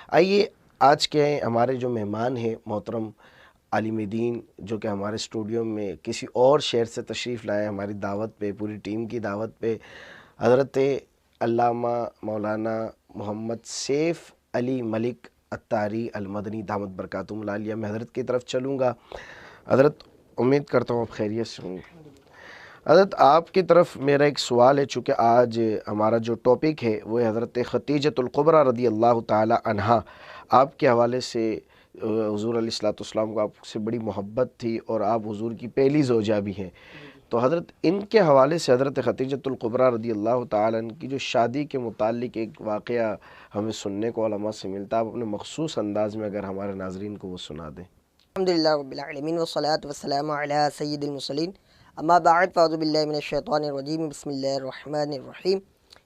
آئیے آج کے ہمارے جو مہمان ہیں محترم عالم دین، جو کہ ہمارے اسٹوڈیو میں کسی اور شہر سے تشریف لائے ہماری دعوت پہ، پوری ٹیم کی دعوت پہ، حضرت علامہ مولانا محمد سیف علی ملک اتاری المدنی دامت برکاتہم العالیہ۔ میں حضرت کی طرف چلوں گا۔ حضرت امید کرتا ہوں آپ خیریت سے ہوں گے۔ حضرت آپ کی طرف میرا ایک سوال ہے، چونکہ آج ہمارا جو ٹاپک ہے وہ ہے حضرت خدیجۃ الکبریٰ رضی اللہ تعالی عنہا۔ آپ کے حوالے سے حضور علیہ الصلوۃ والسلام کو آپ سے بڑی محبت تھی اور آپ حضور کی پہلی زوجہ بھی ہیں، تو حضرت ان کے حوالے سے حضرت خدیجۃ الکبریٰ رضی اللہ تعالی عنہ کی جو شادی کے متعلق ایک واقعہ ہمیں سننے کو علماء سے ملتا ہے، آپ اپنے مخصوص انداز میں اگر ہمارے ناظرین کو وہ سنا دیں۔ الحمدللہ رب العالمین والصلاة والسلام علی سید المرسلین، اما بعد فاعوذ باللہ من الشیطان الرجیم، بسم اللہ الرحمن الرحیم۔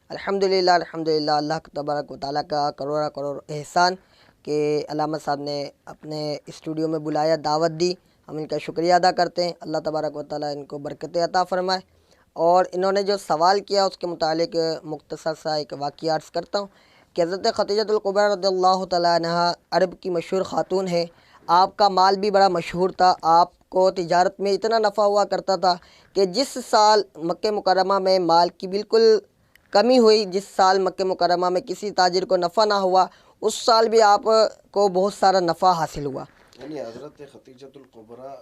الحمدللہ اللہ تبارک و تعالیٰ کا کروڑا کروڑ احسان کہ علامہ صاحب نے اپنے اسٹوڈیو میں بلایا، دعوت دی، ہم ان کا شکریہ ادا کرتے ہیں۔ اللہ تبارک و تعالیٰ ان کو برکتیں عطا فرمائے۔ اور انہوں نے جو سوال کیا اس کے متعلق مختصر سا ایک واقعہ عرض کرتا ہوں کہ حضرت خدیجۃ الکبریٰ رضی اللہ تعالیٰ عنہا عرب کی مشہور خاتون ہے۔ آپ کا مال بھی بڑا مشہور تھا، آپ کو تجارت میں اتنا نفع ہوا کرتا تھا کہ جس سال مکہ مکرمہ میں مال کی بالکل کمی ہوئی، جس سال مکہ مکرمہ میں کسی تاجر کو نفع نہ ہوا، اس سال بھی آپ کو بہت سارا نفع حاصل ہوا۔ یعنی حضرت خدیجۃ الکبریٰ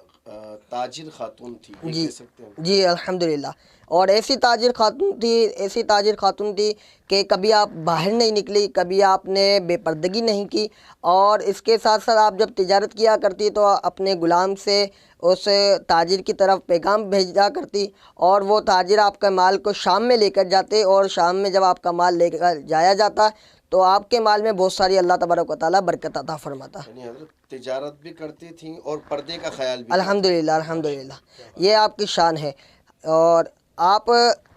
تاجر خاتون تھی، یہ جی کہہ سکتے ہیں؟ جی الحمدللہ۔ اور ایسی تاجر خاتون تھی کہ کبھی آپ باہر نہیں نکلی، کبھی آپ نے بے پردگی نہیں کی، اور اس کے ساتھ ساتھ آپ جب تجارت کیا کرتی تو اپنے غلام سے اس تاجر کی طرف پیغام بھیجا کرتی، اور وہ تاجر آپ کا مال کو شام میں لے کر جاتے، اور شام میں جب آپ کا مال لے کر جایا جاتا تو آپ کے مال میں بہت ساری اللہ تبارک و تعالیٰ برکت عطا فرماتا۔ یعنی حضرت تجارت بھی کرتی تھیں اور پردے کا خیال بھی الحمدللہ یہ آپ کی شان ہے۔ اور آپ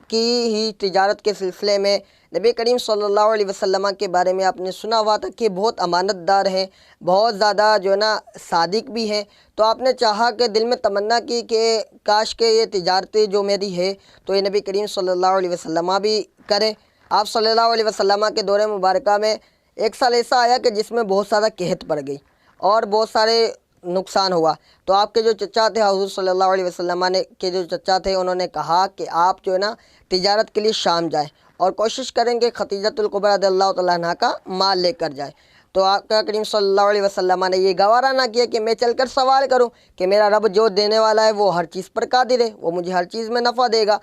کی ہی تجارت کے سلسلے میں نبی کریم صلی اللہ علیہ وسلم کے بارے میں آپ نے سنا ہوا تھا کہ بہت امانت دار ہیں، بہت زیادہ جو ہے نا صادق بھی ہیں، تو آپ نے چاہا کہ دل میں تمنا کی کہ کاش کہ یہ تجارتیں جو میری ہے تو یہ نبی کریم صلی اللہ علیہ وسلم بھی کریں۔ آپ صلی اللہ علیہ وسلم کے دور مبارکہ میں ایک سال ایسا آیا کہ جس میں بہت زیادہ قحط پڑ گئی اور بہت سارے نقصان ہوا، تو آپ کے جو چچا تھے حضور صلی اللہ علیہ وسلم کے جو چچا تھے، انہوں نے کہا کہ آپ جو ہے نا تجارت کے لیے شام جائیں اور کوشش کریں کہ خدیجۃ الکبریٰ رضی اللہ تعالیٰ عنہ کا مال لے کر جائیں۔ تو آقا کریم صلی اللہ علیہ وسلم نے یہ گوارا نہ کیا کہ میں چل کر سوال کروں کہ میرا رب جو دینے والا ہے وہ ہر چیز پر قادر ہے، وہ مجھے ہر چیز میں نفع دے گا۔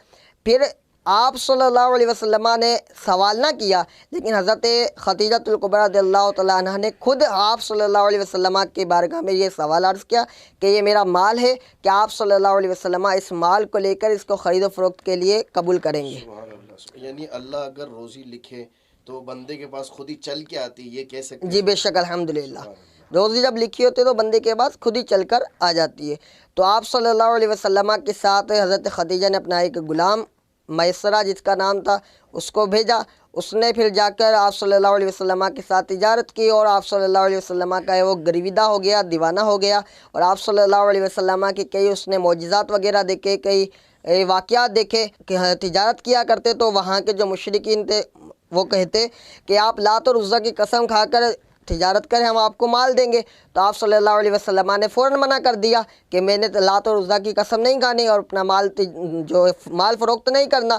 پھر آپ صلی اللہ علیہ وسلم نے سوال نہ کیا، لیکن حضرت خدیجۃ الکبریٰ رضی اللہ تعالیٰ عنہ نے خود آپ صلی اللہ علیہ وسلم کے بارگاہ میں یہ سوال عرض کیا کہ یہ میرا مال ہے، کہ آپ صلی اللہ علیہ وسلم اس مال کو لے کر اس کو خرید و فروخت کے لیے قبول کریں گے۔ سبحان اللہ۔ یعنی اللہ اگر روزی لکھے تو بندے کے پاس خود ہی چل کے آتی، یہ کہہ سکتے ہیں؟ جی بے شک الحمدللہ، روزی جب لکھی ہوتی ہے تو بندے کے پاس خود ہی چل کر آ جاتی ہے۔ تو آپ صلی اللہ علیہ وسلم کے ساتھ حضرت خدیجہ نے اپنا ایک غلام میسرہ جس کا نام تھا اس کو بھیجا، اس نے پھر جا کر آپ صلی اللہ علیہ وسلم کے ساتھ تجارت کی، اور آپ صلی اللہ علیہ وسلم کا وہ گرویدہ ہو گیا، دیوانہ ہو گیا، اور آپ صلی اللہ علیہ وسلم کے کئی اس نے معجزات وغیرہ دیکھے، کئی واقعات دیکھے کہ تجارت کیا کرتے تو وہاں کے جو مشرکین تھے وہ کہتے کہ آپ لات اور عزیٰ کی قسم کھا کر تجارت کریں، ہم آپ کو مال دیں گے۔ تو آپ صلی اللہ علیہ وسلم نے فوراً منع کر دیا کہ میں نے لات اور عزیٰ کی قسم نہیں کھانی اور اپنا مال فروخت نہیں کرنا۔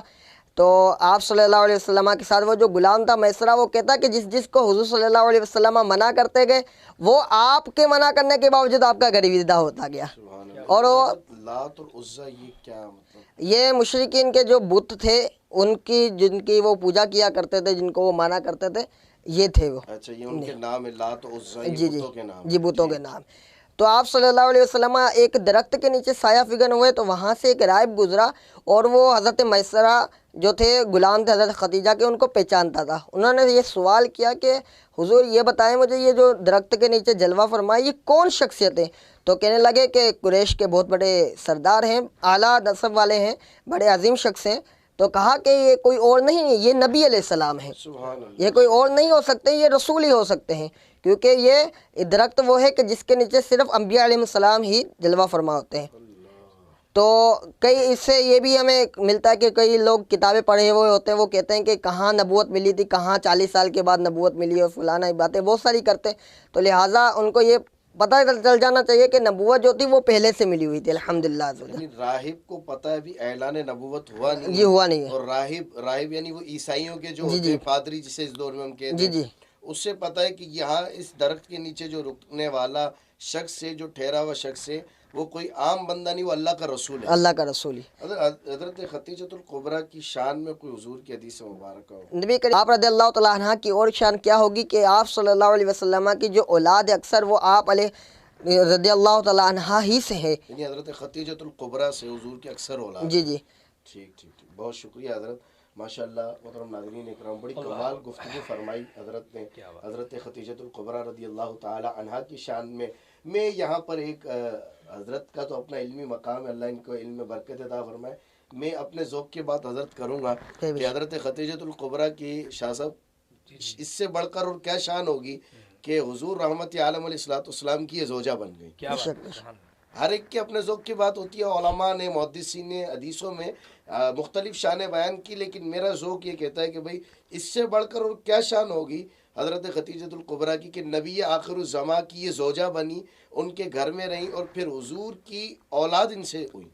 تو آپ صلی اللہ علیہ وسلم کے ساتھ وہ جو غلام تھا میسرہ، وہ کہتا کہ جس کو حضور صلی اللہ علیہ وسلم منع کرتے گئے وہ آپ کے منع کرنے کے باوجود آپ کا گرویدہ ہوتا گیا۔ اور وہ لات اور عزیٰ یہ کیا مطلب؟ یہ مشرکین کے جو بت تھے ان کی، جن کی وہ پوجا کیا کرتے تھے، جن کو وہ مانا کرتے تھے، یہ تھے وہ۔ اچھا، یہ ان کے نام ہے لات و عزیٰ، جی یہ جی بتوں کے نام؟ جی بتوں کے نام۔ تو آپ صلی اللہ علیہ وسلم ایک درخت کے نیچے سایہ فگن ہوئے تو وہاں سے ایک راہب گزرا، اور وہ حضرت میسرہ جو تھے غلام تھے حضرت خدیجہ کے، ان کو پہچانتا تھا۔ انہوں نے یہ سوال کیا کہ حضور یہ بتائیں مجھے، یہ جو درخت کے نیچے جلوہ فرمائے یہ کون شخصیت ہے؟ تو کہنے لگے کہ قریش کے بہت بڑے سردار ہیں، اعلیٰ نسب والے ہیں، بڑے عظیم شخص ہیں۔ تو کہا کہ یہ کوئی اور نہیں ہے، یہ نبی علیہ السلام ہے، یہ کوئی اور نہیں ہو سکتے، یہ رسول ہی ہو سکتے ہیں، کیونکہ یہ درخت وہ ہے کہ جس کے نیچے صرف انبیاء علیہ السلام ہی جلوہ فرما ہوتے ہیں۔ تو کئی اس سے یہ بھی ہمیں ملتا ہے کہ کئی لوگ کتابیں پڑھے ہوئے ہوتے ہیں، وہ کہتے ہیں کہ کہاں نبوت ملی تھی، کہاں 40 سال کے بعد نبوت ملی، اور فلانا باتیں بہت ساری کرتے ہیں، تو لہٰذا ان کو یہ پتہ چل جانا چاہیے کہ نبوت جو تھی وہ پہلے سے ملی ہوئی تھی الحمدللہ عز و جل۔ یعنی راہب کو پتہ ہے بھی اعلان نبوت ہوا نہیں جی ہوا نہیں ہے، اور راہب یعنی وہ عیسائیوں کے جو جی ہوتے جی ہیں پادری جسے اس دور میں ہم کہتے جی ہیں، جی اس سے پتہ ہے کہ یہاں اس درخت کے نیچے جو رکنے والا شخص ہے، جو ٹھہرا ہوا شخص ہے، وہ کوئی عام بندہ نہیں، وہ اللہ کا رسول ہے۔ اللہ کا رسول ہی حضرت خدیجۃ الکبریٰ کی شان میں کوئی حضور کی حدیث مبارکہ ہو؟ نبی کریم آپ رضی اللہ تعالیٰ عنہ کی اور شان کیا ہوگی کہ آپ صلی اللہ علیہ وسلم کی جو اولاد ہے اکثر وہ آپ علیہ رضی اللہ تعالیٰ عنہ ہی سے ہے۔ یعنی حضرت خدیجۃ الکبریٰ سے حضور کے اکثر اولاد جی ہیں۔ جی ٹھیک، بہت شکریہ حضرت، ماشاءاللہ۔ محترم ناظرین اکرام، بڑی کمال گفتگو فرمائی حضرت نے حضرت خدیجۃ الکبریٰ رضی اللہ تعالی عنہا کی شان میں۔ میں یہاں پر ایک حضرت کا تو اپنا علمی مقام ہے، اللہ ان کو علم میں برکت عطا فرمائے، میں اپنے ذوق کی بات حضرت کروں گا کہ حضرت خدیجۃ الکبریٰ کی شاہ صاحب اس سے بڑھ کر اور کیا شان ہوگی کہ حضور رحمت عالم علیہ الصلوۃ والسلام کی یہ زوجہ بن گئی۔ ہر ایک کے اپنے ذوق کی بات ہوتی ہے، علماء نے محدثین نے حدیثوں میں مختلف شانیں بیان کی، لیکن میرا ذوق یہ کہتا ہے کہ بھئی اس سے بڑھ کر اور کیا شان ہوگی حضرت خدیجۃ الکبریٰ کی کہ نبی آخر الزماں کی یہ زوجہ بنی، ان کے گھر میں رہیں اور پھر حضور کی اولاد ان سے ہوئی۔